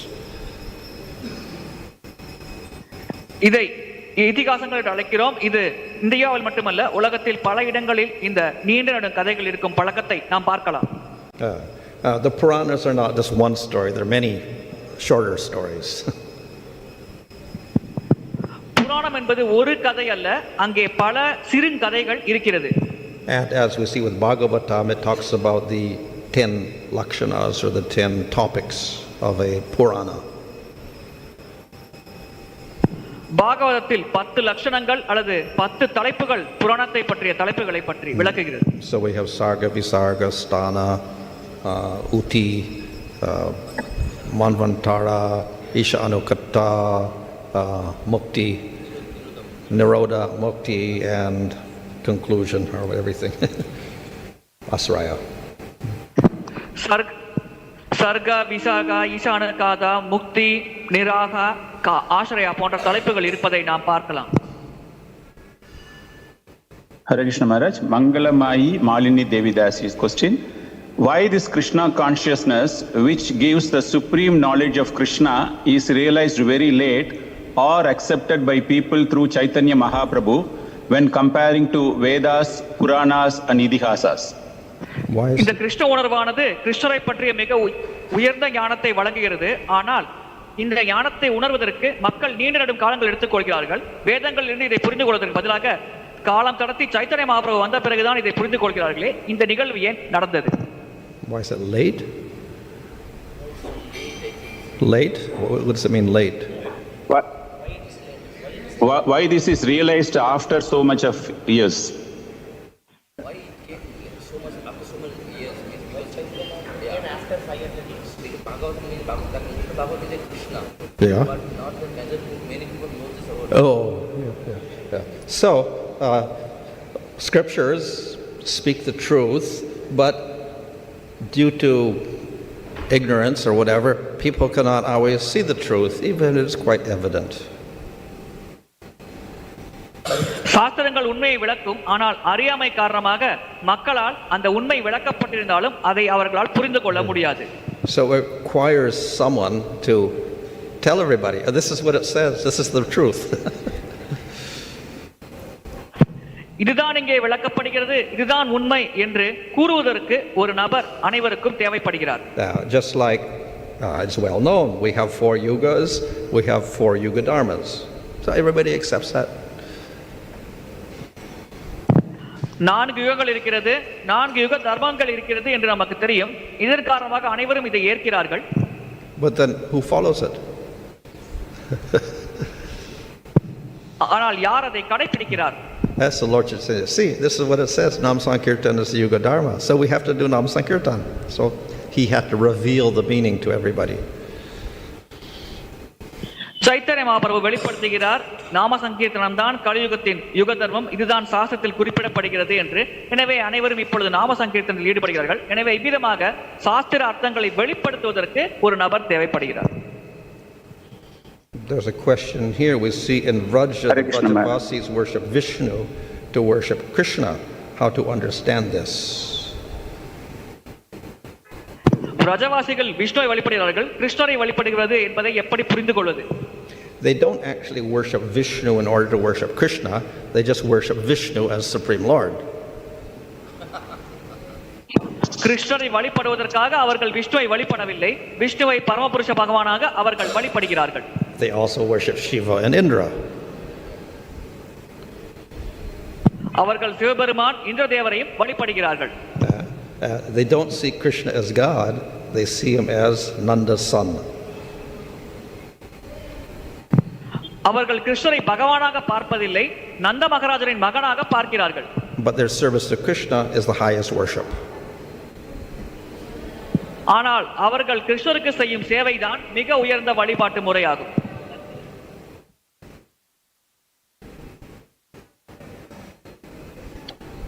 இதை இதிகாசங்கள் என்று அழைக்கிறோம். இது இந்தியாவில் மட்டுமல்ல, உலகத்தில் பல இடங்களில் இந்த நீண்ட நெடும் கதைகள் இருக்கும் பழக்கத்தை நாம் பார்க்கலாம். The Puranas are not just one story, there are many shorter stories. புராணம் என்பது ஒரு கதை அல்ல, அங்கே பல சிறு கதைகள் இருக்கிறது. And as we see with Bhagavatam, it talks about the 10 lakshanas or the 10 topics of a Purana. பாகவதத்தில் 10 லட்சணங்கள் அல்லது 10 தலைப்புகள் புராணத்தை பற்றிய தலைப்புகளை பற்றி விளக்குகிறது. So we have Sarga, Visarga, Stana, Uti, Manvantara, Isha Anukatta, Mukti, Nirodha, Mukti, and conclusion, or everything. Asraya. சர்கா, Visakha, ஈசானகாதா, முக்தி, நிராகா, ஆசிரயா போன்ற தலைப்புகள் இருப்பதை நாம் பார்க்கலாம். Hare Krishna Maharaj, Mangalamayi Malini Devidasi's question. Why this Krishna consciousness, which gives the supreme knowledge of Krishna, is realized very late or accepted by people through Chaitanya Mahaprabhu when comparing to Vedas, Puranas and Idihasas? இந்த கிருஷ்ண உணர்வானது கிருஷ்ணரை பற்றிய மிக உயர்ந்த ஞானத்தை வழங்குகிறது. ஆனால் இந்த ஞானத்தை உணர்வதற்கு மக்கள் நீண்ட நெடும் காலங்கள் எடுத்துக்கொள்கிறார்கள். வேதங்களில் இருந்து இதை புரிந்து கொள்வதற்கு பதிலாக காலம் கடத்தி சைத்தன்ய மகாபிரபு வந்த பிறகுதான் இதை புரிந்து கொள்கிறார்களே. இந்த நிகழ்வு ஏன் நடந்தது? Why is it late? Late? What does it mean late? Why this is realized after so much of years? Why it came so much after so many years? Even after 500 years. Because Bhagavatam means Bhagavatam is Krishna. Yeah. But not the many people know this about. Oh, yeah. So, scriptures speak the truth, but due to ignorance or whatever, people cannot always see the truth, even if it's quite evident. சாஸ்திரங்கள் உண்மையை விளக்கும், ஆனால் அறியாமை காரணமாக மக்களால் அந்த உண்மை விளக்கப்பட்டிருந்தாலும் அதை அவர்களால் புரிந்து கொள்ள முடியாது. So it requires someone to tell everybody, oh, this is what it says, this is the truth. இதுதான் இங்கே விளக்கப்படுகிறது, இதுதான் உண்மை என்று கூறுவதற்கு ஒரு நபர் அனைவருக்கும் தேவைப்படுகிறார். Just like it's well known, we have 4 yugas, we have 4 yuga dharmas. So everybody accepts that. 4 யுகங்கள் இருக்கிறது, 4 யுக தர்மங்கள் இருக்கிறது என்று நமக்கு தெரியும். இதன் காரணமாக அனைவரும் இதை ஏற்கிறார்கள். But then who follows it? ஆனால் யார் அதை கடைபிடிக்கிறார்? That's the Lord should say. See, this is what it says. Nam Sankirtan is the Yuga Dharma. So we have to do Nam Sankirtan. So he had to reveal the meaning to everybody. Chaitanya Mahaprabhu வெளிப்படுத்துகிறார், நாம சங்கீர்த்தனம் தான் கலியுகத்தின் யுக தர்மம், இதுதான் சாஸ்திரத்தில் குறிப்பிடப்படுகிறது என்று. எனவே அனைவரும் இப்பொழுது நாம சங்கீர்த்தனில் ஈடுபடுகிறார்கள். எனவே இவ்விதமாக சாஸ்திர அர்த்தங்களை வெளிப்படுத்துவதற்கு ஒரு நபர் தேவைப்படுகிறார். There's a question here. We see in Vraja, the Vrajavasis worship Vishnu to worship Krishna. How to understand this? பிரஜவாசிகள் விஷ்ணுவை வழிபடுகிறார்கள், கிருஷ்ணரை வழிபடுகிறது என்பதை எப்படி புரிந்து கொள்வது? They don't actually worship Vishnu in order to worship Krishna. They just worship Vishnu as Supreme Lord. கிருஷ்ணரை வழிபடுவதற்காக அவர்கள் விஷ்ணுவை வழிபடவில்லை, விஷ்ணுவை பரமபுருஷ பகவானாக அவர்கள் வழிபடுகிறார்கள். They also worship Shiva and Indra. அவர்கள் Sivaperuman இந்திரதேவரையும் வழிபடுகிறார்கள். They don't see Krishna as God, they see him as Nanda's son. அவர்கள் கிருஷ்ணரை பகவானாக பார்ப்பதில்லை, நந்த மகாராஜரின் மகனாக பார்க்கிறார்கள். But their service to Krishna is the highest worship. ஆனால் அவர்கள் கிருஷ்ணருக்கு செய்யும் சேவைதான் மிக உயர்ந்த வழிபாட்டு முறையாகும்.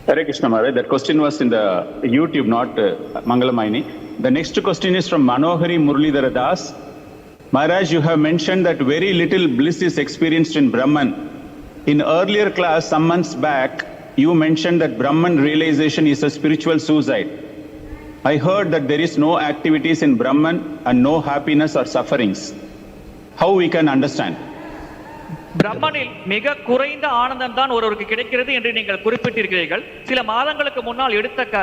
Hare Krishna Maharaj, that question was in the YouTube, not Mangalamayini. The next question is from Manohari Muralidhara Das. Maharaj, you have mentioned that very little bliss is experienced in Brahman. In earlier class, some months back, you mentioned that Brahman realization is a spiritual suicide. I heard that there is no activities in Brahman and no happiness or sufferings. How we can understand? பிரம்மனில் மிக குறைந்த ஆனந்தம் தான் ஒருவருக்கு கிடைக்கிறது என்று நீங்கள் குறிப்பிட்டிருக்கிறீர்கள். சில மாதங்களுக்கு முன்னால் எடுத்த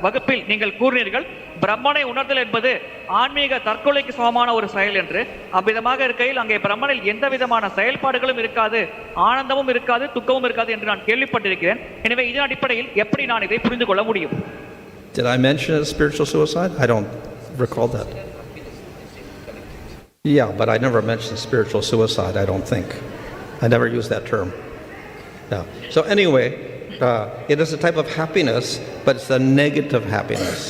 வகுப்பில் நீங்கள் கூறினீர்கள், பிரம்மனை உணர்தல் என்பது ஆன்மீக தற்கொலைக்கு சமமான ஒரு செயல் என்று. அவ்விதமாக இருக்கையில் அங்கே பிரம்மனில் எந்த விதமான செயல்பாடுகளும் இருக்காது, ஆனந்தமும் இருக்காது, துக்கமும் இருக்காது என்று நான் கேள்விப்பட்டிருக்கிறேன். எனவே இதன் அடிப்படையில் எப்படி நான் இதை புரிந்து கொள்ள முடியும்? Did I mention a spiritual suicide? I don't recall that. Yeah, but I never mentioned spiritual suicide, I don't think. I never used that term. Yeah. So anyway, it is a type of happiness, but it's a negative happiness.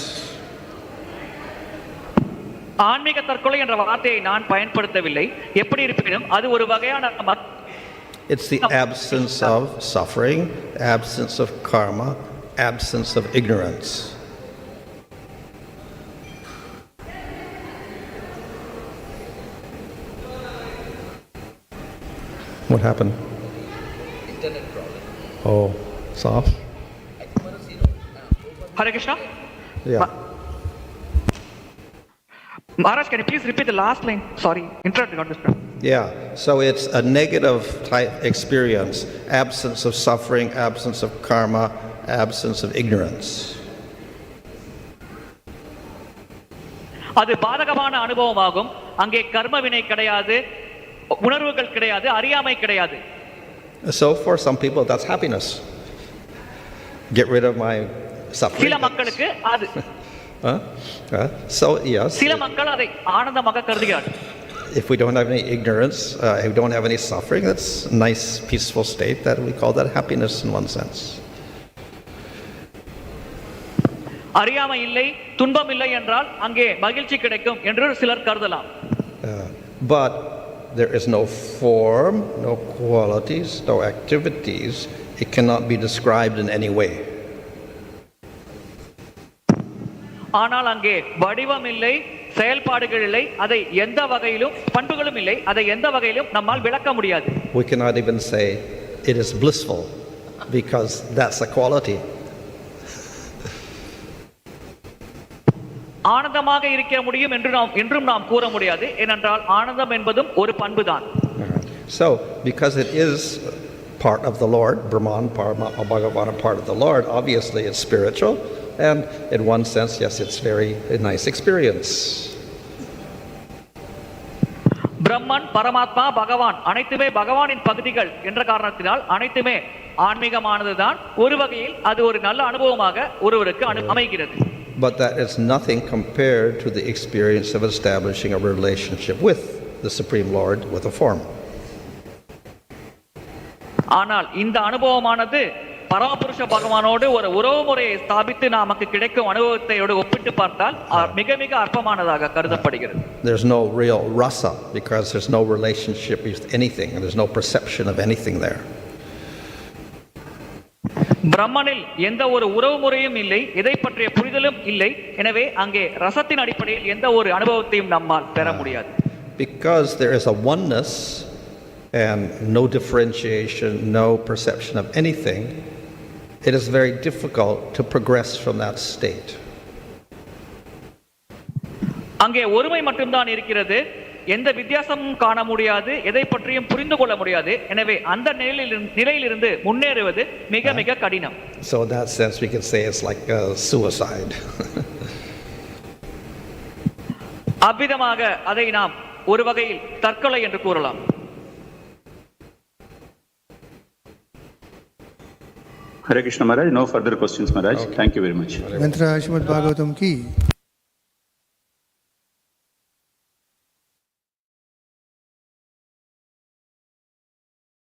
ஆன்மீக தற்கொலை என்ற வார்த்தையை நான் பயன்படுத்தவில்லை. எப்படி இருப்பினும் அது ஒரு வகையான It's the absence of suffering, absence of karma, absence of ignorance. What happened? Internet problem. Oh, soft? Hare Krishna? Yeah. Maharaj, can you please repeat the last line? Sorry, internet got disturbed. Yeah, so it's a negative type experience, absence of suffering, absence of karma, absence of ignorance. அது பாதகமான அனுபவமாகும். அங்கே கர்ம வினை கிடையாது, உணர்வுகள் கிடையாது, அறியாமை கிடையாது. So for some people that's happiness. Get rid of my suffering. சில மக்களுக்கு அது So yes. சில மக்கள் அதை ஆனந்தமாக கருதுகிறார்கள். if we don't have any ignorance, if we don't have any suffering, that's a nice, peaceful state that we call that happiness in one sense. அறியாமை இல்லை, துன்பம் இல்லை என்றால் அங்கே மகிழ்ச்சி கிடைக்கும் என்று சிலர் கருதலாம். But there is no form, no qualities, no activities. It cannot be described in any way. ஆனால் அங்கே வடிவம் இல்லை, செயல்பாடுகள் இல்லை, அதை எந்த வகையிலும், பண்புகளும் இல்லை, அதை எந்த வகையிலும் நம்மால் விளக்க முடியாது. We cannot even say it is blissful because that's a quality. ஆனந்தமாக இருக்க முடியும் என்றும் நாம் கூற முடியாது. ஏனென்றால் ஆனந்தம் என்பதும் ஒரு பண்புதான். So because it is part of the Lord, Brahman, Bhagavatam, part of the Lord, obviously it's spiritual, and in one sense, yes, it's a nice experience. பிரம்மன், பரமாத்மா, பகவான் அனைத்துமே பகவானின் பகுதிகள் என்ற காரணத்தினால் அனைத்துமே ஆன்மீகமானதுதான். ஒரு வகையில் அது ஒரு நல்ல அனுபவமாக ஒருவருக்கு அமைகிறது. But that is nothing compared to the experience of establishing a relationship with the Supreme Lord with a form. ஆனால் இந்த அனுபவமானது பரமபுருஷ பகவானோடு ஒரு உறவு முறையை ஸ்தாபித்து நமக்கு கிடைக்கும் அனுபவத்தையோடு ஒப்பிட்டு பார்த்தால் மிக மிக அற்பமானதாக கருதப்படுகிறது. There's no real rasa because there's no relationship with anything and there's no perception of anything there. பிரம்மனில் எந்த ஒரு உறவு முறையும் இல்லை, எதை பற்றிய புரிதலும் இல்லை. எனவே அங்கே ரசத்தின் அடிப்படையில் எந்த ஒரு அனுபவத்தையும் நம்மால் பெற முடியாது. Because there is a oneness and no differentiation, no perception of anything, it is very difficult to progress from that state. அங்கே ஒருமை மட்டும்தான் இருக்கிறது, எந்த வித்தியாசமும் காண முடியாது, எதை பற்றியும் புரிந்து கொள்ள முடியாது. எனவே அந்த நிலையிலிருந்து முன்னேறுவது மிக மிக கடினம். So in that sense we can say it's like a suicide. அவ்விதமாக அதை நாம் ஒரு வகையில் தற்கொலை என்று கூறலாம். Hare Krishna Maharaj, no further questions Maharaj. Thank you very much. Mantra Srimad Bhagavatam ki